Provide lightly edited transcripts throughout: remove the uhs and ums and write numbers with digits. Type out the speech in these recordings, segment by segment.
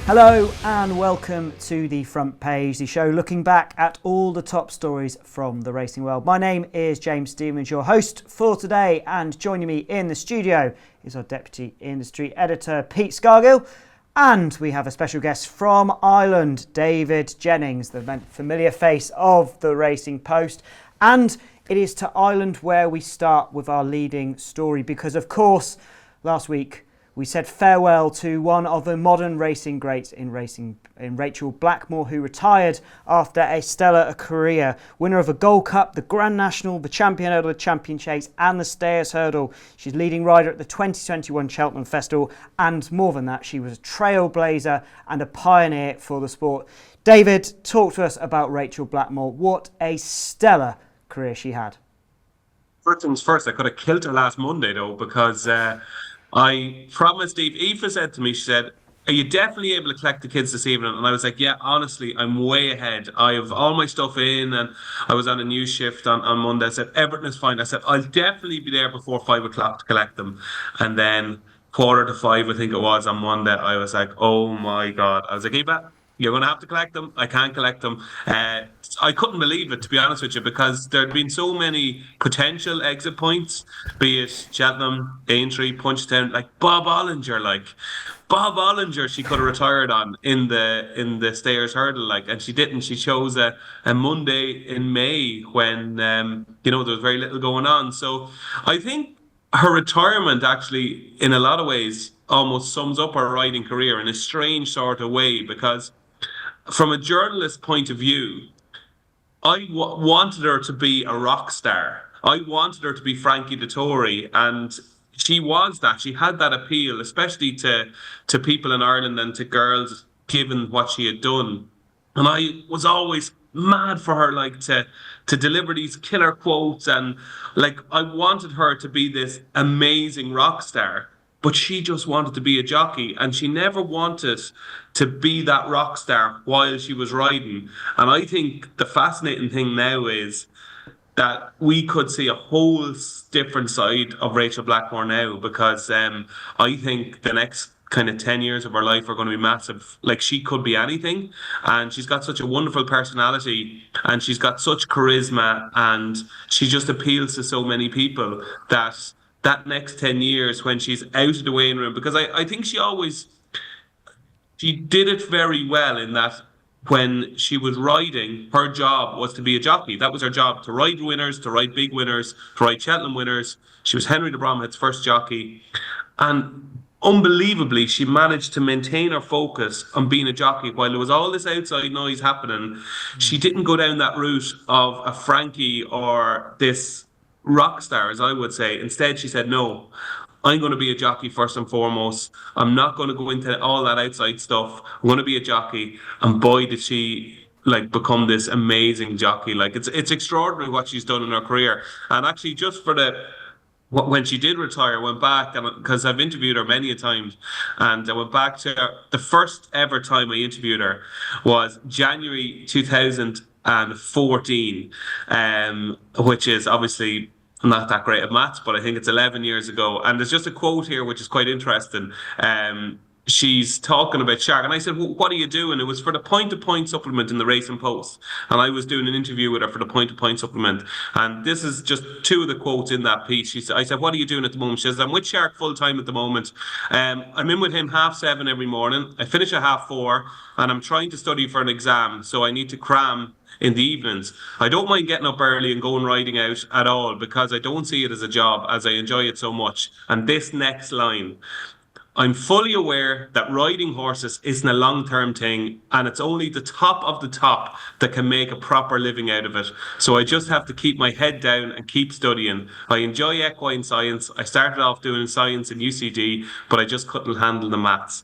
Hello and welcome to the Front Page, the show looking back at all the top stories from the racing world. My name is James Stevens, your host for today, and joining me in the studio is our Deputy Industry Editor, Pete Scargill, and we have a special guest from Ireland, David Jennings, the familiar face of the Racing Post. And it is to Ireland where we start with our leading story because, of course, last week we said farewell to one of the modern racing greats in Rachael Blackmore, who retired after a stellar career. Winner of the Gold Cup, the Grand National, the Champion Hurdle, the Champion Chase and the Stayers Hurdle. She's leading rider at the 2021 Cheltenham Festival, and more than that, she was a trailblazer and a pioneer for the sport. David, talk to us about Rachael Blackmore. What a stellar career she had. First things first, I could have killed her last Monday though, because I promised Eva said to me, she said, "Are you definitely able to collect the kids this evening?" And I was like, "Yeah, honestly, I'm way ahead. I have all my stuff in," and I was on a news shift on Monday. I said, "Everything is fine." I said, "I'll definitely be there before 5 o'clock to collect them." And then 4:45, I think it was, on Monday, I was like, oh my God. I was like, "Eva, you're going to have to collect them. I can't collect them." I couldn't believe it, to be honest with you, because there'd been so many potential exit points, be it Cheltenham, Aintree, Punchestown, like Bob Ollinger, she could have retired on in the Stayers Hurdle, and she didn't. She chose a Monday in May when there was very little going on. So I think her retirement actually, in a lot of ways, almost sums up her riding career in a strange sort of way, because from a journalist point of view, I wanted her to be a rock star. I wanted her to be Frankie Dettori, and she was that. She had that appeal, especially to people in Ireland and to girls, given what she had done. And I was always mad for her, to deliver these killer quotes, and I wanted her to be this amazing rock star. But she just wanted to be a jockey, and she never wanted to be that rock star while she was riding. And I think the fascinating thing now is that we could see a whole different side of Rachael Blackmore now, because I think the next kind of 10 years of her life are going to be massive. She could be anything, and she's got such a wonderful personality, and she's got such charisma, and she just appeals to so many people that next 10 years when she's out of the weighing room, because I think she did it very well in that when she was riding, her job was to be a jockey. That was her job, to ride winners, to ride big winners, to ride Cheltenham winners. She was Henry de Bromhead's first jockey. And unbelievably, she managed to maintain her focus on being a jockey while there was all this outside noise happening. She didn't go down that route of a Frankie or this rock star, as I would say. Instead, she said, "No, I'm going to be a jockey first and foremost. I'm not going to go into all that outside stuff. I'm going to be a jockey." And boy, did she become this amazing jockey. It's extraordinary what she's done in her career. And actually, just for when she did retire, I went back, and because I've interviewed her many a times, and I went back to the first ever time I interviewed her was January 2014, which is obviously not that great at maths, but I think it's 11 years ago. And there's just a quote here which is quite interesting. She's talking about Shark, and I said, "Well, what are you doing?" It was for the point-to-point supplement in the Racing Post, and I was doing an interview with her for the point-to-point supplement. And this is just two of the quotes in that piece. I said, "What are you doing at the moment?" She says, "I'm with Shark full-time at the moment. I'm in with him 7:30 every morning. I finish at 4:30, and I'm trying to study for an exam, so I need to cram in the evenings. I don't mind getting up early and going riding out at all, because I don't see it as a job, as I enjoy it so much." And this next line: "I'm fully aware that riding horses isn't a long-term thing, and it's only the top of the top that can make a proper living out of it. So I just have to keep my head down and keep studying. I enjoy equine science. I started off doing science in UCD, but I just couldn't handle the maths."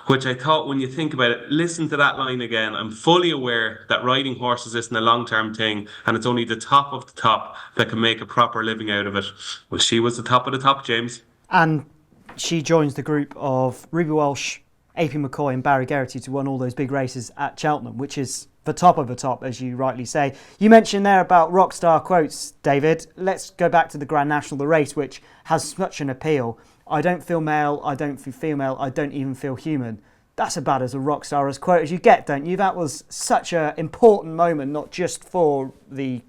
Which I thought, when you think about it, listen to that line again. "I'm fully aware that riding horses isn't a long-term thing, and it's only the top of the top that can make a proper living out of it." Well, she was the top of the top, James. And she joins the group of Ruby Walsh, AP McCoy and Barry Geraghty to win all those big races at Cheltenham, which is the top of the top, as you rightly say. You mentioned there about rock star quotes, David. Let's go back to the Grand National, the race, which has such an appeal. "I don't feel male, I don't feel female, I don't even feel human." that's about as a rock star as quote as you get, don't you? That was such an important moment, not just for the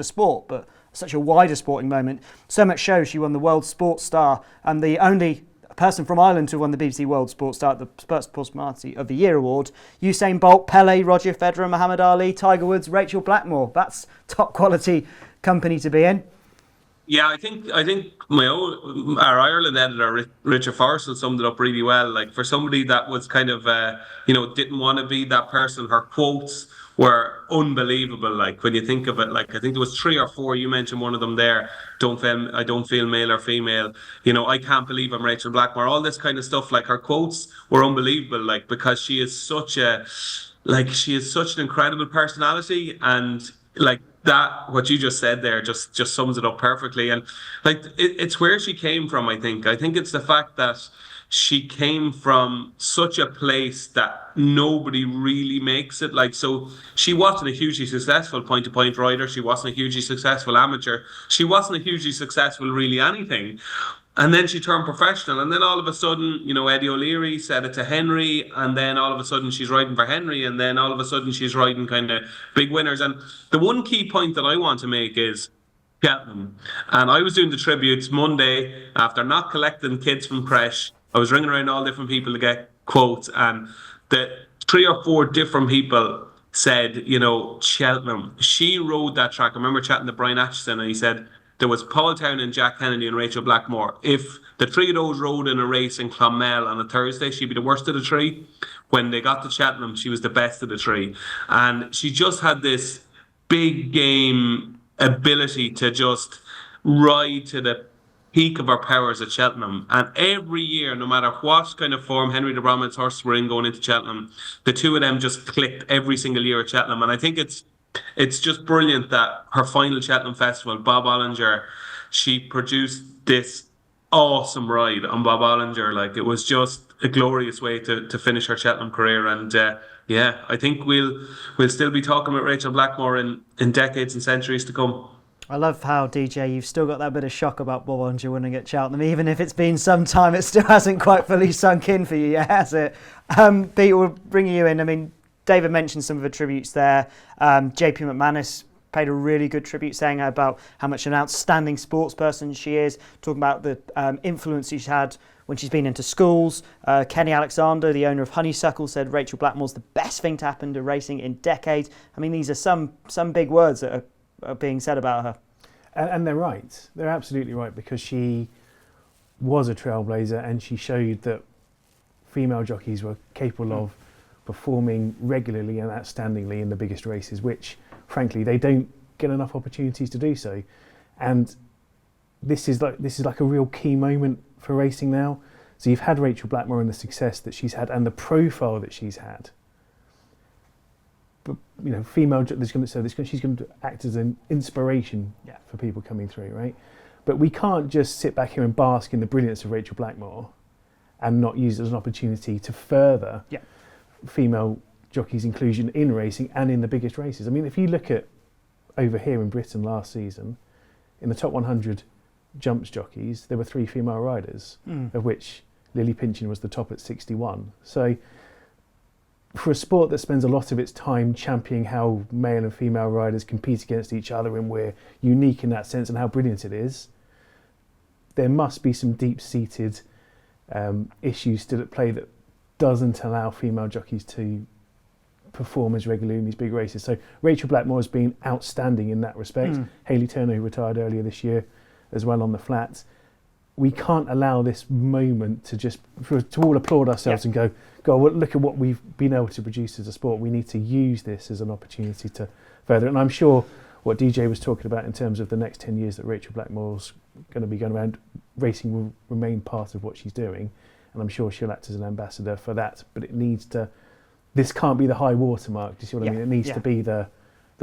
sport, but such a wider sporting moment. So much so she won the World Sports Star, and the only person from Ireland to have won the BBC World Sports Star at the Personality of the Year award. Usain Bolt, Pele, Roger Federer, Muhammad Ali, Tiger Woods, Rachael Blackmore. That's top quality company to be in. Yeah, I think our Ireland editor Richard Forrestall summed it up really well. Like, for somebody that was kind of didn't want to be that person, her quotes were unbelievable. Like, when you think of it, like, I think there was 3 or 4. You mentioned one of them there. I don't feel male or female. I can't believe I'm Rachael Blackmore. All this kind of stuff. Like, her quotes were unbelievable. Like, because she is such an incredible personality, and like that, what you just said there just sums it up perfectly. And like, it's where she came from. I think it's the fact that she came from such a place that nobody really makes it. Like, so she wasn't a hugely successful point-to-point rider. She wasn't a hugely successful amateur. She wasn't a hugely successful really anything. And then she turned professional, and then all of a sudden, Eddie O'Leary said it to Henry, and then all of a sudden she's riding for Henry, and then all of a sudden she's riding kind of big winners. And the one key point that I want to make is Cheltenham. And I was doing the tributes Monday after not collecting kids from creche. I was ringing around all different people to get quotes, and the 3 or 4 different people said, Cheltenham. She rode that track. I remember chatting to Brian Atchison, and he said, there was Paul Town and Jack Kennedy and Rachael Blackmore. If the 3 of those rode in a race in Clonmel on a Thursday, she'd be the worst of the 3. When they got to Cheltenham, she was the best of the 3. And she just had this big game ability to just ride to the peak of her powers at Cheltenham. And every year, no matter what kind of form Henry de Bromhead's horses were in going into Cheltenham, the 2 of them just clicked every single year at Cheltenham. And I think it's just brilliant that her final Cheltenham Festival, Bob Ollinger, she produced this awesome ride on Bob Ollinger. Like, it was just a glorious way to finish her Cheltenham career. And I think we'll still be talking about Rachael Blackmore in decades and centuries to come. I love how, DJ, you've still got that bit of shock about Bob Ollinger winning at Cheltenham. Even if it's been some time, it still hasn't quite fully sunk in for you yet, has it? Pete, we'll bring you in. I mean, David mentioned some of the tributes there. JP McManus paid a really good tribute, saying about how much an outstanding sports person she is, talking about the influence she's had when she's been into schools. Kenny Alexander, the owner of Honeysuckle, said Rachael Blackmore's the best thing to happen to racing in decades. I mean, these are some big words that are being said about her. And they're right. They're absolutely right, because she was a trailblazer, and she showed that female jockeys were capable of performing regularly and outstandingly in the biggest races, which, frankly, they don't get enough opportunities to do so. And this is like a real key moment for racing now. So you've had Rachael Blackmore and the success that she's had and the profile that she's had. But female, she's going to act as an inspiration for people coming through, right? But we can't just sit back here and bask in the brilliance of Rachael Blackmore and not use it as an opportunity to further female jockeys' inclusion in racing and in the biggest races. I mean, if you look at over here in Britain last season, in the top 100 jumps jockeys, there were 3 female riders, of which Lily Pinchin was the top at 61. So for a sport that spends a lot of its time championing how male and female riders compete against each other, and we're unique in that sense and how brilliant it is, there must be some deep-seated issues still at play that doesn't allow female jockeys to perform as regularly in these big races. So Rachael Blackmore has been outstanding in that respect. Hayley Turner, who retired earlier this year, as well on the flats. We can't allow this moment to all applaud ourselves and go, well, look at what we've been able to produce as a sport. We need to use this as an opportunity to further. And I'm sure what DJ was talking about in terms of the next 10 years that Rachael Blackmore's going to be going around, racing will remain part of what she's doing. And I'm sure she'll act as an ambassador for that. But this can't be the high watermark. Do you see what I mean? It needs to be the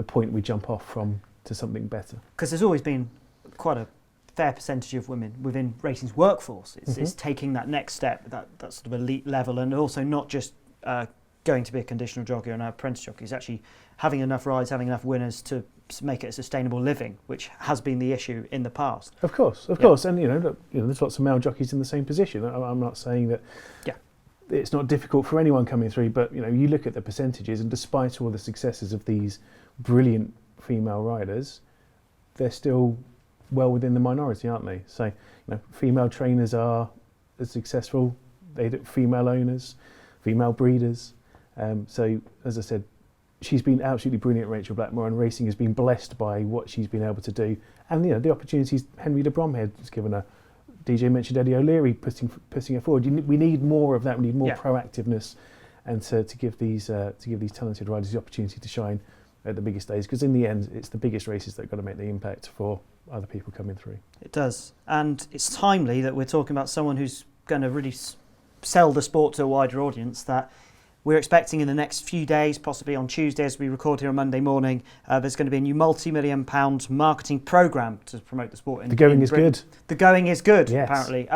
point we jump off from to something better. Because there's always been quite a fair percentage of women within racing's workforce. It's taking that next step, that sort of elite level, and also not just going to be a conditional jockey or an apprentice jockey. It's actually having enough rides, having enough winners to make it a sustainable living, which has been the issue in the past. Of course. And look, there's lots of male jockeys in the same position. I'm not saying that it's not difficult for anyone coming through, but you look at the percentages, and despite all the successes of these brilliant female riders, they're still well within the minority, aren't they? So, female trainers are as successful. Female owners, female breeders. So, as I said, she's been absolutely brilliant, Rachael Blackmore, and racing has been blessed by what she's been able to do. And the opportunities Henry de Bromhead has given her. DJ mentioned Eddie O'Leary putting her forward. We need more of that. We need more proactiveness, and to give these talented riders the opportunity to shine at the biggest days. Because in the end, it's the biggest races that are going to make the impact for other people coming through. It does, and it's timely that we're talking about someone who's going to really sell the sport to a wider audience. That we're expecting in the next few days, possibly on Tuesday as we record here on Monday morning, there's going to be a new multi-million pound marketing programme to promote the sport. The going is good. The going is good, yes. Apparently.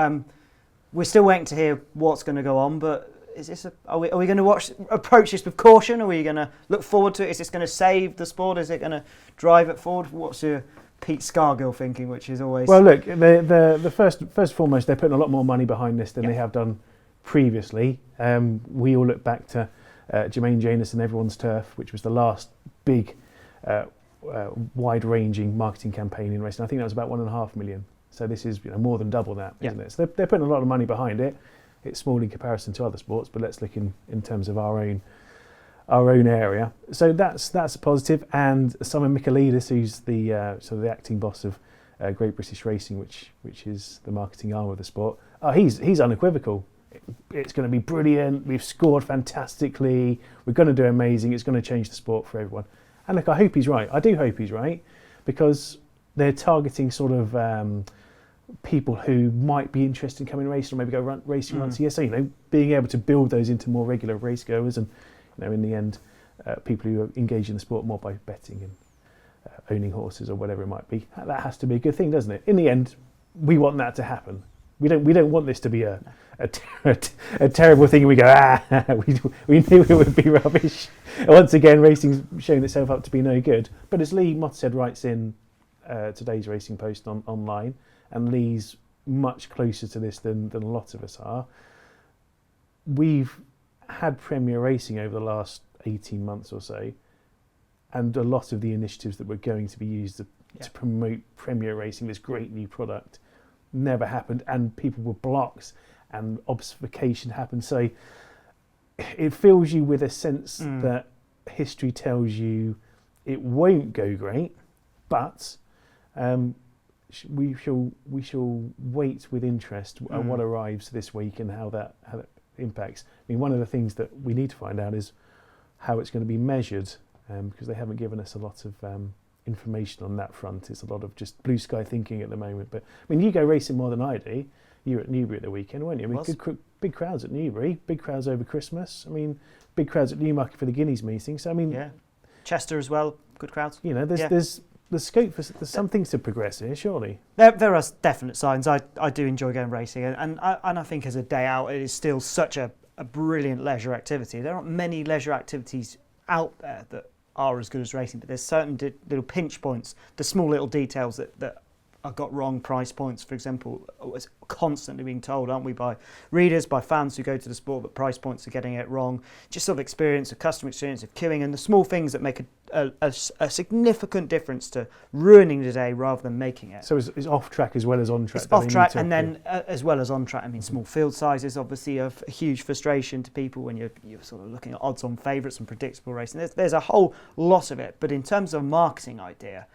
We're still waiting to hear what's going to go on, but is this are we going to approach this with caution? Are we going to look forward to it? Is this going to save the sport? Is it going to drive it forward? What's your Pete Scargill thinking, which is always... Well, look, the first and foremost, they're putting a lot more money behind this than they have done previously. We all look back to Jermaine Janus and Everyone's Turf, which was the last big, wide-ranging marketing campaign in racing. I think that was about 1.5 million. So this is more than double that, isn't it? So they're putting a lot of money behind it. It's small in comparison to other sports, but let's look in terms of our own area. So that's a positive. And Simon Michaelidis, who's the sort of the acting boss of Great British Racing, which is the marketing arm of the sport, he's unequivocal. It's going to be brilliant. We've scored fantastically. We're going to do amazing. It's going to change the sport for everyone. And look, I hope he's right. I do hope he's right, because they're targeting sort of people who might be interested in coming racing, or maybe go racing once a year. So being able to build those into more regular race goers, and in the end, people who are engaged in the sport more by betting and owning horses or whatever it might be. That has to be a good thing, doesn't it? In the end, we want that to happen. We don't want this to be a terrible thing. And we go, we knew it would be rubbish. Once again, racing's shown itself up to be no good. But as Lee Mottershead writes in today's Racing Post online, and Lee's much closer to this than a lot of us are, we've had Premier Racing over the last 18 months or so, and a lot of the initiatives that were going to be used to promote Premier Racing, this great new product, never happened, and people were blocked and obfuscation happened. So it fills you with a sense that history tells you it won't go great, but we shall wait with interest at what arrives this week and how that impacts. I mean, one of the things that we need to find out is how it's going to be measured, because they haven't given us a lot of information on that front. It's a lot of just blue sky thinking at the moment. But I mean, you go racing more than I do. You were at Newbury at the weekend, weren't you? I mean, big crowds at Newbury, big crowds over Christmas. I mean, big crowds at Newmarket for the Guineas meeting. So I mean, Chester as well, good crowds. There's scope for there's some things to progress here, surely. There are definite signs. I do enjoy going racing, and I think as a day out, it is still such a brilliant leisure activity. There aren't many leisure activities out there that are as good as racing, but there's certain little pinch points, the small little details that are got wrong. Price points, for example, is constantly being told, aren't we, by readers, by fans who go to the sport, that price points are getting it wrong. Just sort of experience, of customer experience of queuing, and the small things that make a significant difference to ruining the day rather than making it. So it's off track as well as on track. It's off track, and then as well as on track. I mean, small field sizes obviously are a huge frustration to people when you're sort of looking at odds on favourites and predictable racing. There's a whole lot of it, but in terms of a marketing idea,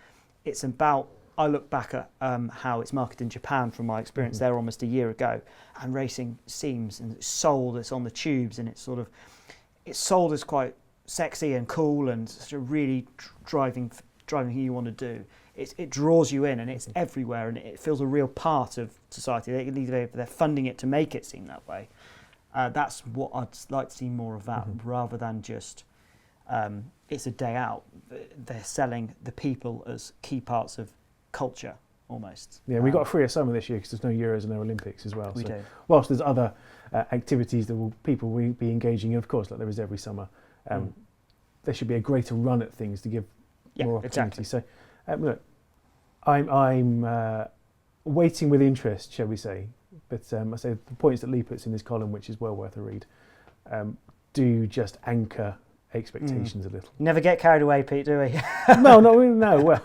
it's about. I look back at how it's marketed in Japan from my experience there almost a year ago, and racing seems and it's sold. It's on the tubes, and it's sold as quite sexy and cool and sort of really driving who you want to do. It draws you in, and it's everywhere, and it feels a real part of society. They're funding it to make it seem that way. That's what I'd like to see more of that, rather than just it's a day out. They're selling the people as key parts of culture almost. Yeah, we got a freer summer this year because there's no Euros and no Olympics as well. We do. Whilst there's other activities that people will be engaging in, of course, like there is every summer, there should be a greater run at things to give more opportunity. Exactly. So, look, I'm waiting with interest, shall we say, But I say the points that Lee puts in his column, which is well worth a read, do just anchor expectations a little. Never get carried away, Pete, do we? No. Well,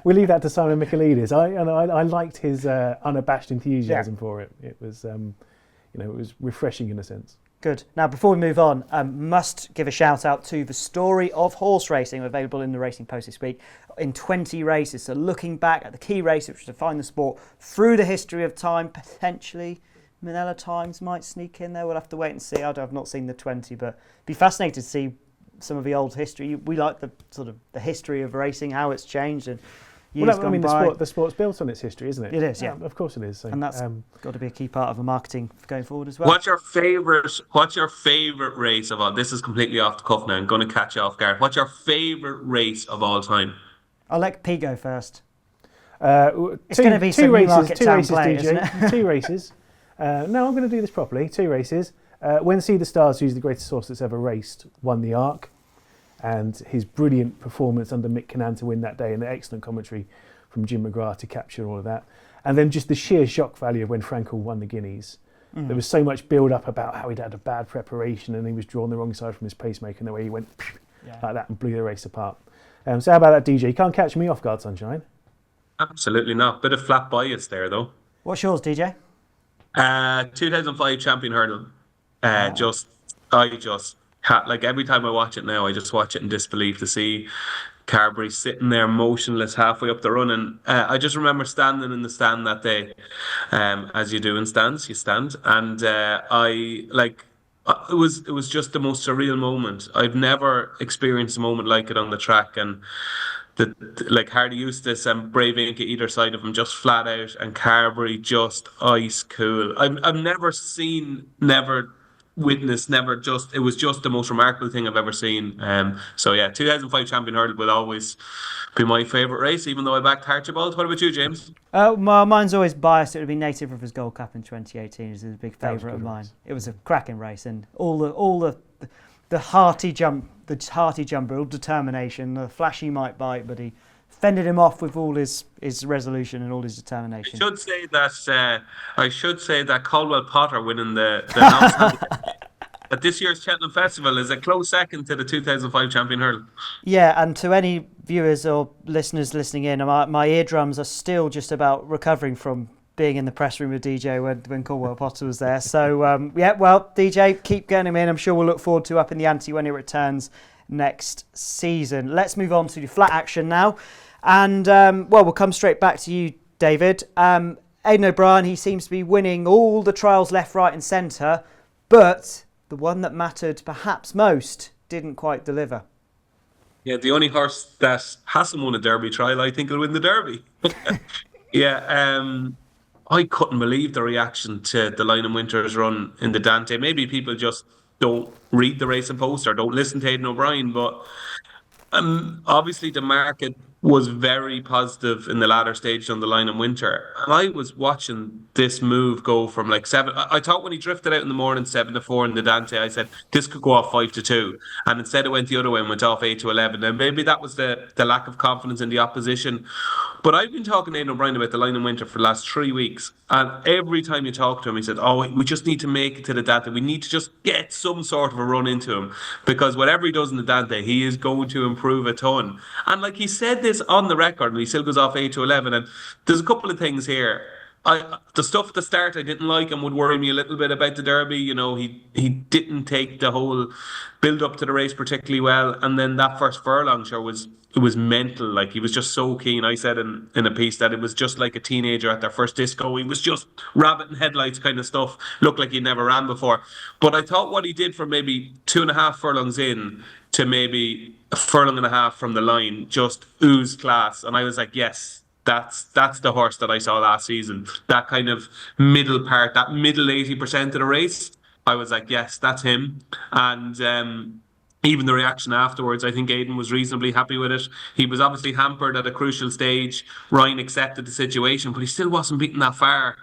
we leave that to Simon Michaelides. I liked his unabashed enthusiasm for it. It was, it was refreshing in a sense. Good. Now, before we move on, must give a shout out to the story of horse racing, available in the Racing Post this week, in 20 races. So looking back at the key races which define the sport through the history of time, potentially Manila Times might sneak in there. We'll have to wait and see. I've not seen the 20, but be fascinated to see some of the old history. We like the sort of the history of racing, how it's changed and years gone by. The sport's built on its history, isn't it? It is, yeah. Of course it is. So, and that's got to be a key part of the marketing going forward as well. What's your favourite race of all? This is completely off the cuff now. I'm going to catch you off guard. What's your favourite race of all time? I'll let Pete go first. It's going to be two races, play, DJ. isn't it? 2 races. No, I'm going to do this properly. 2 races. When See the Stars, who's the greatest horse that's ever raced, won the Arc, and his brilliant performance under Mick Cannan to win that day, and the excellent commentary from Jim McGrath to capture all of that, and then just the sheer shock value of when Frankel won the Guineas. There was so much build-up about how he'd had a bad preparation and he was drawn the wrong side from his pacemaker, and the way he went like that and blew the race apart. So how about that, DJ? You can't catch me off guard, Sunshine. Absolutely not. Bit of flat bias there, though. What's yours, DJ? 2005 Champion Hurdle. Every time I watch it now, I just watch it in disbelief to see Carberry sitting there motionless halfway up the run. And I just remember standing in the stand that day, as you do in stands, you stand. And it was just the most surreal moment. I've never experienced a moment like it on the track. And Hardy Eustace and Brave Inc at either side of him just flat out, and Carberry just ice cool. I've never witnessed, it was just the most remarkable thing I've ever seen. 2005 Champion Hurdle will always be my favourite race, even though I backed Archibald. What about you, James? Mine's always biased. It would be Native Rivers Gold Cup in 2018. It's a big favourite of mine. Race. It was a cracking race, and all the hearty jumper, all determination. The flashy might bite, but he fended him off with all his resolution and all his determination. I should say that Caldwell Potter winning the at this year's Cheltenham Festival is a close second to the 2005 Champion Hurdle. Yeah, and to any viewers or listeners listening in, my eardrums are still just about recovering from being in the press room with DJ when Caldwell Potter was there. So, DJ, keep getting him in. I'm sure we'll look forward to up in the ante when he returns next season. Let's move on to the flat action now. And, we'll come straight back to you, David. Aidan O'Brien, he seems to be winning all the trials left, right and centre, but the one that mattered perhaps most didn't quite deliver. Yeah, the only horse that hasn't won a Derby trial, I think, will win the Derby. I couldn't believe the reaction to the Lion Winters run in the Dante. Maybe people just don't read the Racing Post or don't listen to Aidan O'Brien, but obviously the market was very positive in the latter stage on the Lion Winter. And I was watching this move go from like 7. I thought when he drifted out in the morning 7-4 in the Dante, I said this could go off 5-2. And instead it went the other way and went off 8-11. And maybe that was the lack of confidence in the opposition. But I've been talking to Aidan O'Brien about the Lion Winter for the last 3 weeks. And every time you talk to him, he said, we just need to make it to the Dante. We need to just get some sort of a run into him. Because whatever he does in the Dante, he is going to improve a ton. And like he said this on the record, and he still goes off 8-11. And there's a couple of things here. The stuff at the start I didn't like and would worry me a little bit about the Derby. You know, he didn't take the whole build up to the race particularly well. And then that first furlong it was mental. Like, he was just so keen. I said in a piece that it was just like a teenager at their first disco. He was just rabbit in headlights kind of stuff. Looked like he'd never ran before. But I thought what he did from maybe 2.5 furlongs in to maybe a furlong and a half from the line just oozed class. And I was like, yes, that's the horse that I saw last season. That kind of middle part, that middle 80% of the race. I was like, yes, that's him. And even the reaction afterwards, I think Aidan was reasonably happy with it. He was obviously hampered at a crucial stage. Ryan accepted the situation, but he still wasn't beaten that far.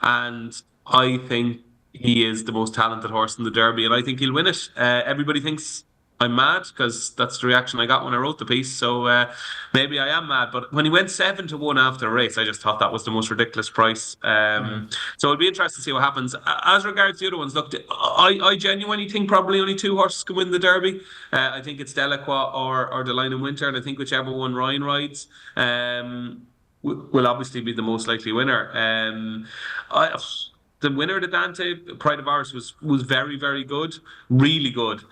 And I think he is the most talented horse in the Derby, and I think he'll win it. Everybody thinks I'm mad because that's the reaction I got when I wrote the piece. So maybe I am mad. But when he went 7-1 after a race, I just thought that was the most ridiculous price. So it'll be interesting to see what happens. As regards the other ones, look, I genuinely think probably only two horses can win the Derby. I think it's Delacroix or the Line in Winter, and I think whichever one Ryan rides will obviously be the most likely winner. The winner of the Dante, Pride of Ours, was very, very good, really good.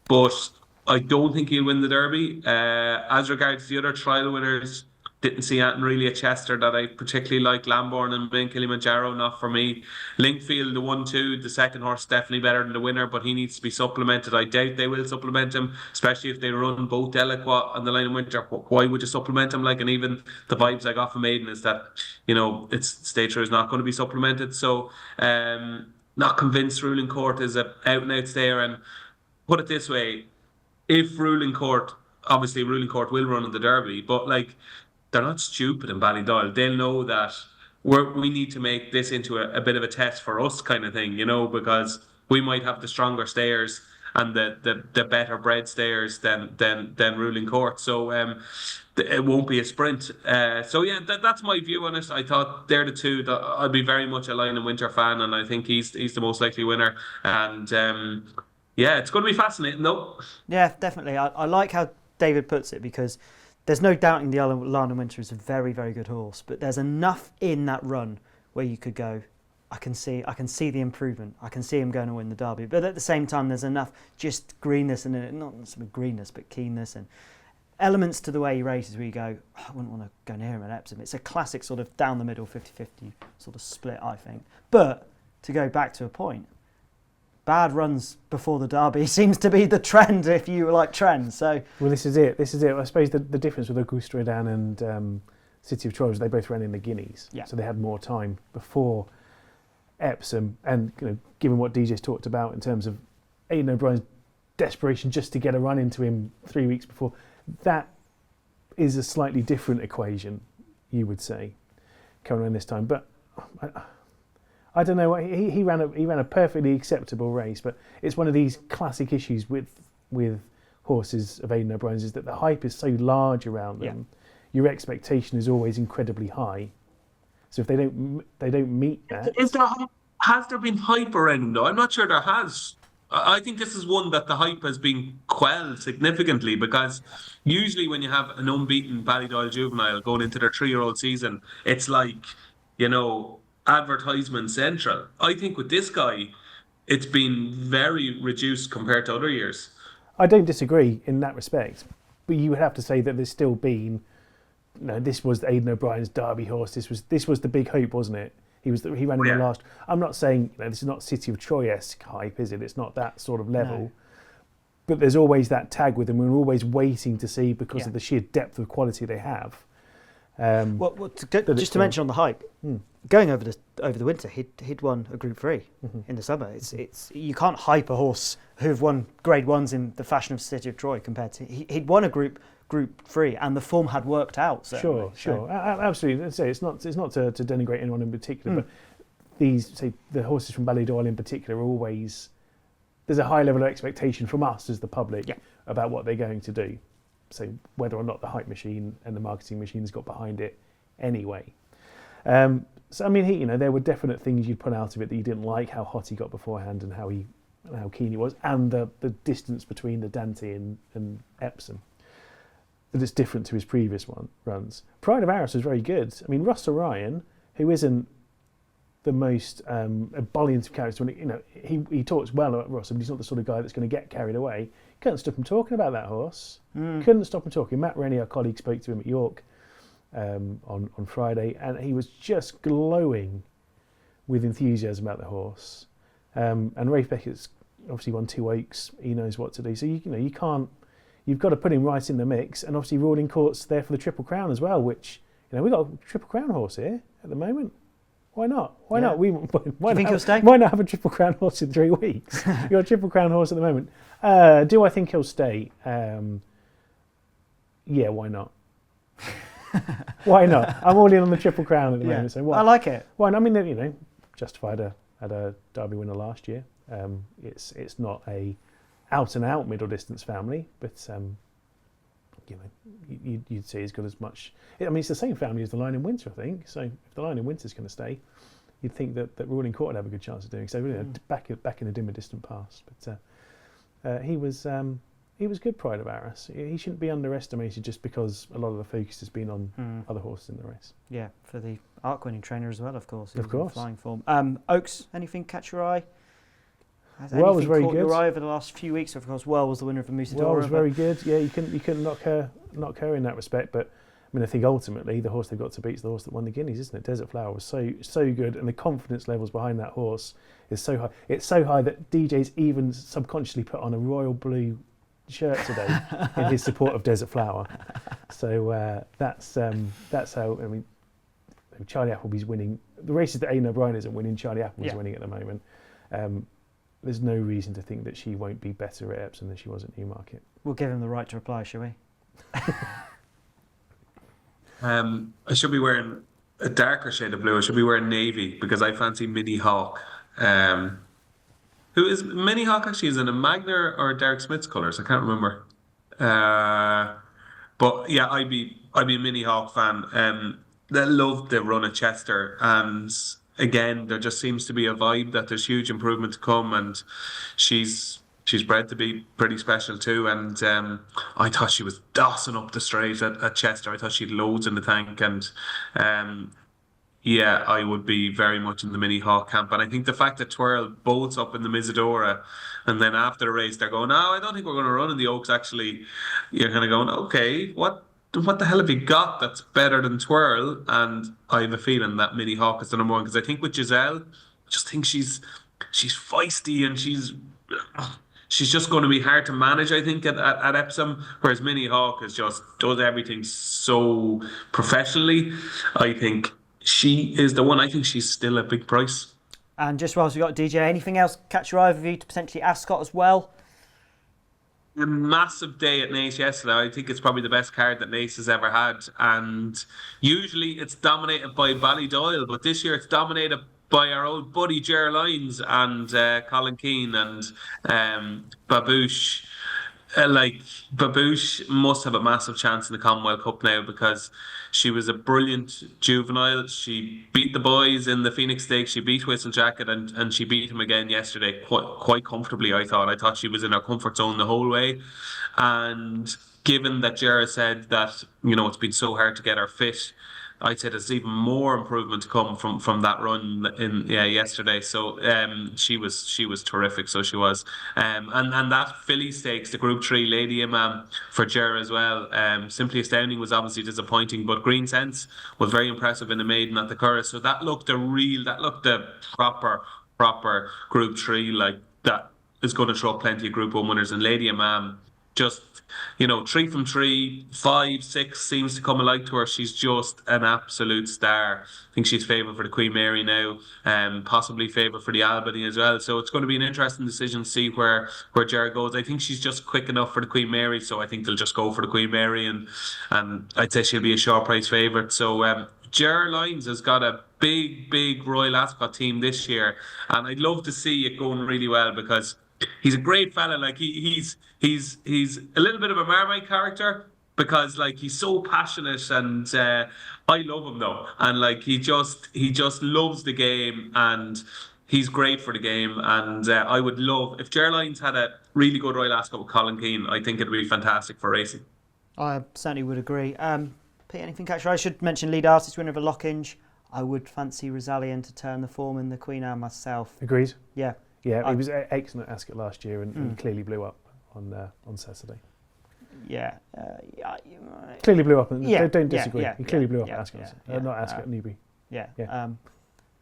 But I don't think he'll win the Derby. As regards the other trial winners, didn't see anything really at Chester that I particularly like. Lambourne and Ben Kilimanjaro, not for me. Linkfield, the 1-2, the second horse, definitely better than the winner, but he needs to be supplemented. I doubt they will supplement him, especially if they run both Delacroix and the Line in Winter. Why would you supplement him? And even the vibes I got from Maiden is that, it's Stage is not going to be supplemented. So, not convinced Ruling Court is a out and out stayer. And put it this way, if Ruling Court will run in the Derby, but they're not stupid in Ballydoyle. They'll know that we need to make this into a bit of a test for us kind of thing, because we might have the stronger stayers and the better bred stayers than Ruling Court. So it won't be a sprint. That's my view on it. I thought they're the two that I'd be very much a Line in Winter fan, and I think he's the most likely winner. And it's going to be fascinating though. Yeah, definitely. I like how David puts it, because there's no doubting the Line in Winter is a very, very good horse, but there's enough in that run where you could go, I can see the improvement. I can see him going to win the Derby. But at the same time, there's enough just greenness in it, not some greenness, but keenness and elements to the way he races where you go, I wouldn't want to go near him at Epsom. It's a classic sort of down the middle 50-50 sort of split, I think. But to go back to a point, bad runs before the Derby seems to be the trend if you like trends. So this is it. I suppose the difference with Augusta Redan and City of Troy was they both ran in the Guineas, so they had more time before Epsom. And given what DJ's talked about in terms of Aidan O'Brien's desperation just to get a run into him 3 weeks before, that is a slightly different equation, you would say, coming around this time. But I don't know. He ran a perfectly acceptable race, but it's one of these classic issues with horses of Aidan O'Brien's is that the hype is so large around them. Your expectation is always incredibly high. So if they don't meet that, has there been hype around him though? I'm not sure there has. I think this is one that the hype has been quelled significantly, because usually when you have an unbeaten Ballydoyle juvenile going into their 3-year-old season, it's advertisement central. I think with this guy, it's been very reduced compared to other years. I don't disagree in that respect, but you would have to say that there's still been, this was Aidan O'Brien's Derby horse. This was the big hope, wasn't it? He ran in the last. I'm not saying this is not City of Troy-esque hype, is it? It's not that sort of level. No. But there's always that tag with them. We're always waiting to see because of the sheer depth of quality they have. Just to mention on the hype, going over the winter, he'd won a Group 3 in the summer. It's you can't hype a horse who've won Grade 1s in the fashion of City of Troy compared to he'd won a Group 3 and the form had worked out. Certainly. Sure, absolutely. It's not to denigrate anyone in particular, but the horses from Ballydoyle in particular are always, there's a high level of expectation from us as the public about what they're going to do. So whether or not the hype machine and the marketing machine has got behind it anyway. So I mean, there were definite things you'd put out of it that you didn't like, how hot he got beforehand and how keen he was, and the distance between the Dante and Epsom. That it's different to his previous runs. Pride of Arras was very good. I mean, Russ Orion, who isn't the most ebullient of characters, he talks well about Ross, but he's not the sort of guy that's going to get carried away. Couldn't stop him talking about that horse. Couldn't stop him talking. Matt Rennie, our colleague, spoke to him at York on Friday, and he was just glowing with enthusiasm about the horse. And Rafe Beckett's obviously won 2 Oaks. He knows what to do. So you can't. You've got to put him right in the mix, and obviously Ruling Court's there for the Triple Crown as well. Which we've got a Triple Crown horse here at the moment. Why not? Why not? Do you think he'll stay? Why not have a Triple Crown horse in 3 weeks? You've got a Triple Crown horse at the moment. Do I think he'll stay? Yeah, why not? Why not? I'm all in on the Triple Crown at the moment. So why? I like it. Why not? I mean, Justified had a Derby winner last year. It's not a out and out middle distance family, but you'd say he's got as much. I mean, it's the same family as the Lion in Winter, I think. So if the Lion in Winter's going to stay, you'd think that Ruling Court would have a good chance of doing so. Really, back in the dim and distant past, but he was good Pride of Arras. He shouldn't be underestimated just because a lot of the focus has been on other horses in the race. Yeah, for the arc-winning trainer as well, of course. Of course. Flying form. Oaks, anything catch your eye? Has Well was anything very caught good. your eye over the last few weeks? Of course, Well was the winner of the Musadora. Well was very good. Yeah, you couldn't knock her in that respect. But I mean, I think ultimately the horse they've got to beat is the horse that won the Guineas, isn't it? Desert Flower was so good, and the confidence levels behind that horse is so high. It's so high that DJ's even subconsciously put on a royal blue shirt today in his support of Desert Flower. So that's how. I mean, Charlie Appleby's winning the races that Aidan O'Brien isn't winning. Charlie Appleby's winning at the moment. There's no reason to think that she won't be better at Epsom than she was at Newmarket. We'll give him the right to reply, shall we? I should be wearing a darker shade of blue. I should be wearing navy because I fancy Minnie Hawk. Who is Minnie Hawk actually? Is it a Magner or Derek Smith's colours? I can't remember. But yeah, I'd be a Minnie Hawk fan. They loved the run at Chester, and again, there just seems to be a vibe that there's huge improvement to come, and she's bred to be pretty special too. And I thought she was dossing up the straight at Chester. I thought she had loads in the tank, and yeah, I would be very much in the Minnie Hawk camp. And I think the fact that Twirl bolts up in the Musadora, and then after the race they're going, "No, I don't think we're going to run in the Oaks." Actually, you're kind of going, "Okay, what the hell have you got that's better than Twirl?" And I have a feeling that Minnie Hawk is the number one, because I think with Giselle, I just think she's feisty, and she's just going to be hard to manage, I think, at Epsom, whereas Minnie Hawk does everything so professionally. I think she is the one. I think she's still a big price. And just whilst we got DJ, anything else catch your eye with you to potentially Ascot as well? A massive day at Naas yesterday. I think it's probably the best card that Naas has ever had, and usually it's dominated by Ballydoyle, but this year it's dominated by our old buddy Ger Lyons and Colin Keane and Babouche. Babouche must have a massive chance in the Commonwealth Cup now, because she was a brilliant juvenile. She beat the boys in the Phoenix Stakes. She beat Whistle Jacket, and she beat him again yesterday quite comfortably. I thought she was in her comfort zone the whole way. And given that Ger said that it's been so hard to get her fit, I'd say there's even more improvement to come from that run in yesterday. So she was terrific. So she was, and that filly stakes, the Group 3 Lady Imam for Ger as well. Simply Astounding was obviously disappointing, but Green Sense was very impressive in the maiden at the Curragh. So that looked a proper Group 3, like that is going to throw plenty of Group 1 winners. And Lady Imam, just 3 from 3, 5, 6 seems to come alike to her. She's just an absolute star. I think she's favoured for the Queen Mary now, possibly favoured for the Albany as well. So it's going to be an interesting decision to see where Ger goes. I think she's just quick enough for the Queen Mary, so I think they'll just go for the Queen Mary, and I'd say she'll be a short price favourite. So Ger Lyons has got a big Royal Ascot team this year, and I'd love to see it going really well, because he's a great fella. Like he's a little bit of a Marmite character, because like he's so passionate, and I love him though, and like he just loves the game, and he's great for the game. And I would love if Ger Lyons had a really good Royal Ascot with Colin Keane. I think it'd be fantastic for racing. I certainly would agree. Pete, anything catch your eye? I should mention lead artist winner of a Lockinge. I would fancy Rosalien to turn the form in the Queen Anne myself. Agreed. Yeah. Yeah, he was excellent at Ascot last year, and clearly blew up on Saturday. Yeah. Clearly blew up, and Yeah, don't disagree. yeah, he clearly blew up yeah, at Ascot. yeah, Not Ascot, Newbury. Yeah. Yeah.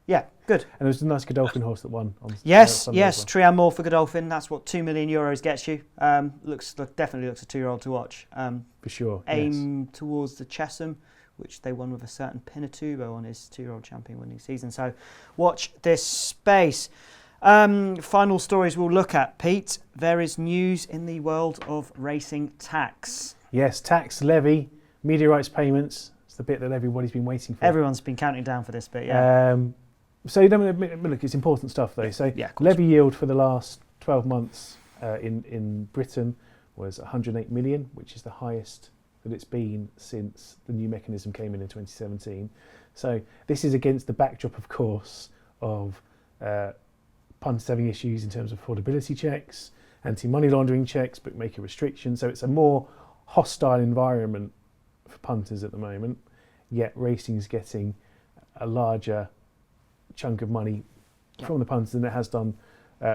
Yeah, good. And there was a nice Godolphin horse that won on Yes, Sunday as well. Trian Moore for Godolphin. That's what €2 million gets you. Definitely looks a 2-year-old to watch. For sure. Aim towards the Chesham, which they won with a certain Pinatubo on his 2-year-old champion winning season. So watch this space. Final stories we'll look at, Pete. There is news in the world of racing tax. Yes, tax, levy, media rights payments. It's the bit that everybody's been waiting for. Everyone's been counting down for this bit, yeah. So look, it's important stuff though. So yeah, levy yield for the last 12 months in Britain was 108 million, which is the highest that it's been since the new mechanism came in 2017. So this is against the backdrop, of course, of punters having issues in terms of affordability checks, anti-money laundering checks, bookmaker restrictions. So it's a more hostile environment for punters at the moment, yet racing is getting a larger chunk of money from the punters than it has done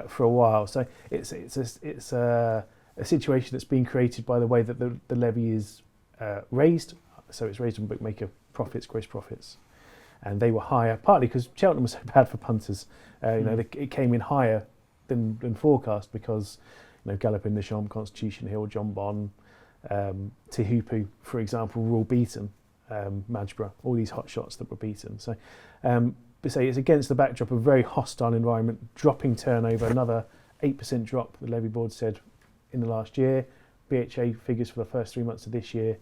for a while. So it's a situation that's been created by the way that the levy is raised. So it's raised on bookmaker profits, gross profits, and they were higher partly because Cheltenham was so bad for punters. It came in higher than forecast because Gallopin, Deschamps, Constitution Hill, John Bon, Tehupu, for example, were all beaten. Madgeborough, all these hot shots that were beaten. So, but say it's against the backdrop of a very hostile environment, dropping turnover, another 8% drop. The levy board said in the last year. BHA figures for the first 3 months of this year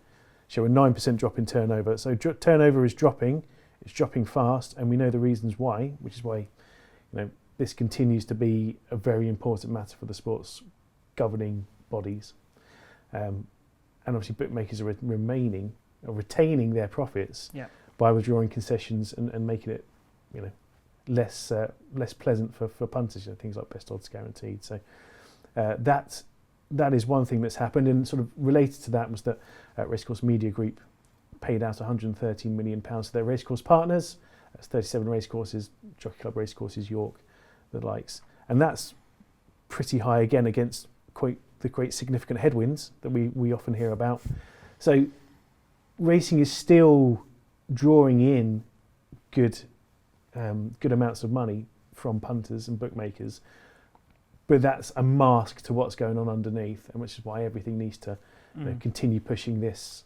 show a 9% drop in turnover. So turnover is dropping. It's dropping fast, and we know the reasons why, which is why this continues to be a very important matter for the sports governing bodies. And obviously bookmakers are retaining their profits by withdrawing concessions and making it less pleasant for punters, things like best odds guaranteed. So that is one thing that's happened, and sort of related to that was that Racecourse Media Group paid out £113 million to their racecourse partners. That's 37 racecourses, Jockey Club racecourses, York, the likes, and that's pretty high again against the great significant headwinds that we often hear about. So racing is still drawing in good amounts of money from punters and bookmakers, but that's a mask to what's going on underneath, and which is why everything needs to continue pushing this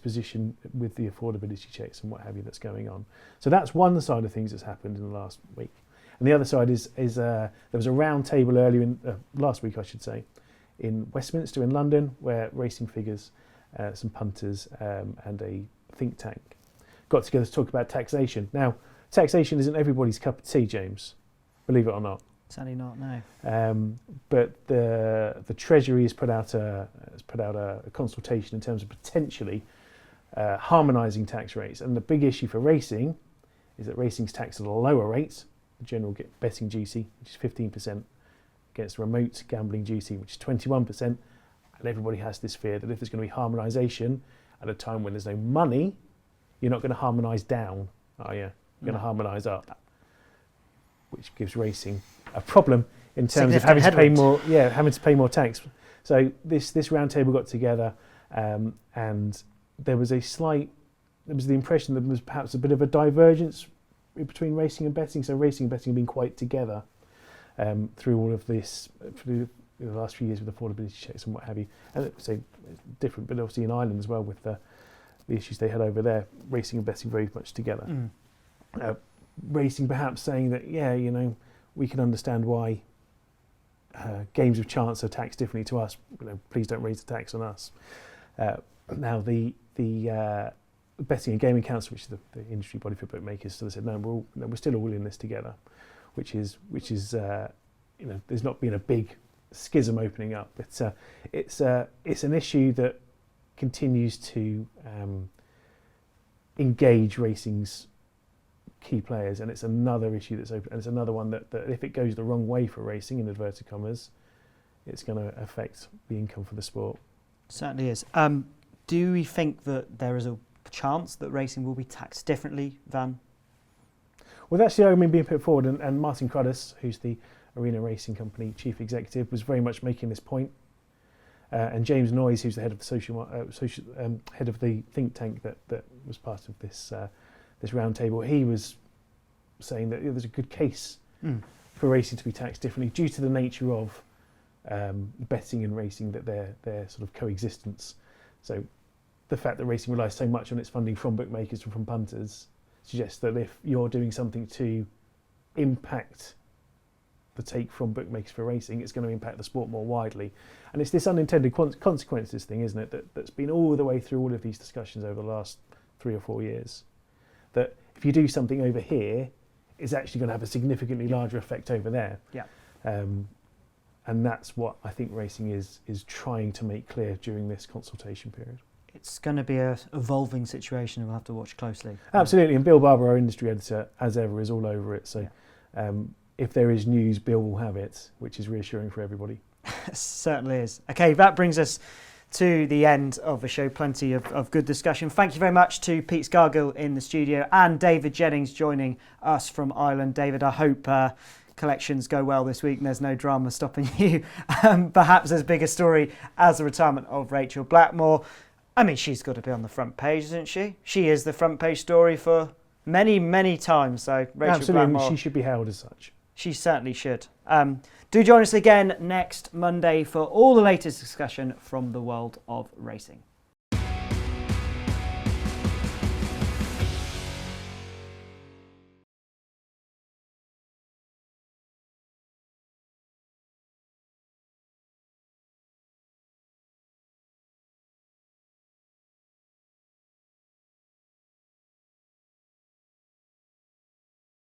position with the affordability checks and what have you that's going on. So that's one side of things that's happened in the last week. And the other side is there was a round table earlier in last week, I should say, in Westminster in London, where racing figures, some punters and a think tank got together to talk about taxation. Now, taxation isn't everybody's cup of tea, James, believe it or not. Sadly not, no. But the Treasury has put out a consultation in terms of potentially harmonising tax rates. And the big issue for racing is that racing's taxed at a lower rate. The general betting duty, which is 15%, against remote gambling duty, which is 21%. And everybody has this fear that if there's going to be harmonisation at a time when there's no money, you're not going to harmonise down, are you? You're going to harmonise up, which gives racing a problem in terms of having to pay more tax. So this roundtable got together, and there was the impression that there was perhaps a bit of a divergence between racing and betting. So racing and betting have been quite together through all of this, through the last few years with affordability checks and what have you. And it's different, but obviously in Ireland as well with the issues they had over there, racing and betting very much together. Racing perhaps saying that, we can understand why games of chance are taxed differently to us. Please don't raise the tax on us. Now the Betting and Gaming Council, which is the industry body for bookmakers, so they said no, we're still all in this together, which is there's not been a big schism opening up, but it's an issue that continues to engage racing's key players, and it's another issue that's open, and it's another one that if it goes the wrong way for racing, in inverted commas, it's going to affect the income for the sport. Certainly is. Do we think that there is a chance that racing will be taxed differently, Van? Well, that's the argument being put forward, and Martin Cruddas, who's the Arena Racing Company chief executive, was very much making this point. And James Noyes, who's the head of the head of the think tank that was part of this roundtable, he was saying that there's a good case for racing to be taxed differently due to the nature of betting and racing, that their sort of coexistence. So the fact that racing relies so much on its funding from bookmakers and from punters suggests that if you're doing something to impact the take from bookmakers for racing, it's going to impact the sport more widely. And it's this unintended consequences thing, isn't it, that's been all the way through all of these discussions over the last 3 or 4 years. That if you do something over here, it's actually going to have a significantly larger effect over there. Yeah. And that's what I think racing is trying to make clear during this consultation period. It's going to be an evolving situation. We'll have to watch closely. Absolutely, and Bill Barber, our industry editor, as ever, is all over it. So if there is news, Bill will have it, which is reassuring for everybody. Certainly is. Okay, that brings us to the end of the show. Plenty of good discussion. Thank you very much to Pete Scargill in the studio and David Jennings joining us from Ireland. David, I hope collections go well this week and there's no drama stopping you. Perhaps as big a story as the retirement of Rachael Blackmore. I mean, she's got to be on the front page, isn't she? She is the front page story for many, many times. So Rachael Absolutely, Blackmore, she should be hailed as such. She certainly should. Do join us again next Monday for all the latest discussion from the world of racing.